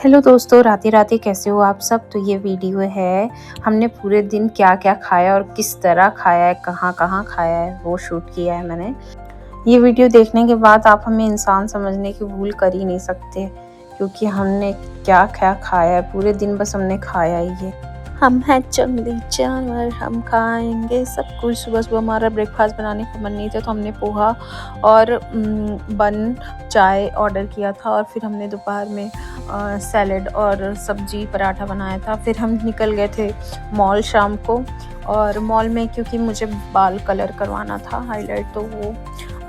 Hello दोस्तों, राधे-राधे। कैसे हो आप सब? तो ये वीडियो है हमने पूरे दिन क्या-क्या खाया और किस तरह खाया है, कहाँ-कहाँ खाया है, वो शूट किया है मैंने। ये वीडियो देखने के बाद आप हमें इंसान समझने की भूल कर ही नहीं सकते, क्योंकि हमने क्या-क्या खाया है, पूरे दिन बस हमने खाया ही है। हम हैं जंगली जानवर, हम खाएँगे सब कुछ। सुबह-सुबह हमारा ब्रेकफ़ास्ट बनाने का मन नहीं था, तो हमने पोहा और बन, चाय ऑर्डर किया था और फिर हमने दोपहर में सैलेड और सब्ज़ी पराठा बनाया था। फिर हम निकल गए थे मॉल शाम को, और मॉल में क्योंकि मुझे बाल कलर करवाना था, हाइलाइट, तो वो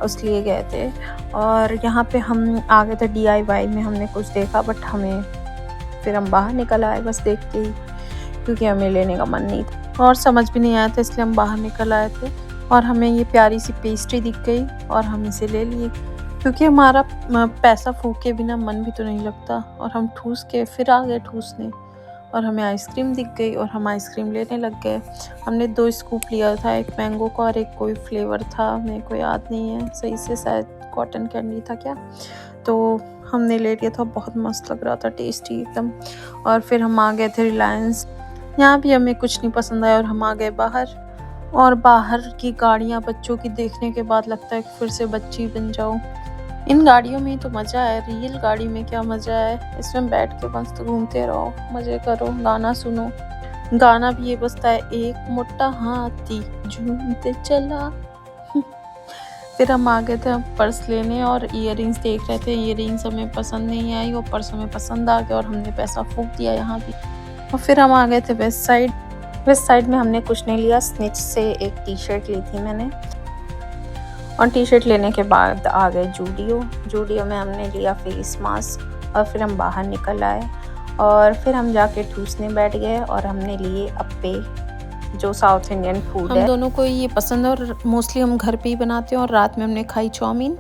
उस लिए गए थे। और यहाँ पे हम आ गए थे DIY में, हमने कुछ देखा बट फिर हम बाहर निकल आए बस देख के ही, क्योंकि हमें लेने का मन नहीं था और समझ भी नहीं आया था, इसलिए हम बाहर निकल आए थे। और हमें ये प्यारी सी पेस्ट्री दिख गई और हम इसे ले लिए, क्योंकि हमारा पैसा फूके बिना मन भी तो नहीं लगता। और हम ठूस के फिर आ गए ठूसने, और हमें आइसक्रीम दिख गई और हम आइसक्रीम लेने लग गए। हमने 2 स्कूप लिया था, एक मैंगो का और एक कोई फ्लेवर था, मेरे को याद नहीं है सही से, शायद कॉटन कैंडी था क्या, तो हमने ले लिया था। बहुत मस्त लग रहा था, टेस्टी एकदम। और फिर हम आ गए थे रिलायंस। यहाँ भी हमें कुछ नहीं पसंद आया और हम आ गए बाहर। और बाहर की गाड़ियाँ बच्चों की देखने के बाद लगता है कि फिर से बच्ची बन जाऊँ। इन गाड़ियों में तो मज़ा है, रियल गाड़ी में क्या मज़ा है। इसमें बैठ के मस्त घूमते रहो, मज़े करो, गाना सुनो। गाना भी ये बजता है, एक मोटा हाथी झूमते चला। फिर हम आ गए थे पर्स लेने और इयररिंग्स देख रहे थे। इयररिंग्स हमें पसंद नहीं आई और पर्स हमें पसंद आ गया और हमने पैसा फूंक दिया यहाँ भी। और फिर हम आ गए थे वेस्ट साइड। वेस्ट साइड में हमने कुछ नहीं लिया, स्निच से एक टी-शर्ट ली थी मैंने। और टी-शर्ट लेने के बाद आ गए जूडियो। जूडियो में हमने लिया फेस मास्क और फिर हम बाहर निकल आए। और फिर हम जाके ठूसने बैठ गए और हमने लिए अप्पे, जो साउथ इंडियन फूड है। हम दोनों को ये पसंद है और मोस्टली हम घर पे ही बनाते हैं। और रात में हमने खाई चाउमीन।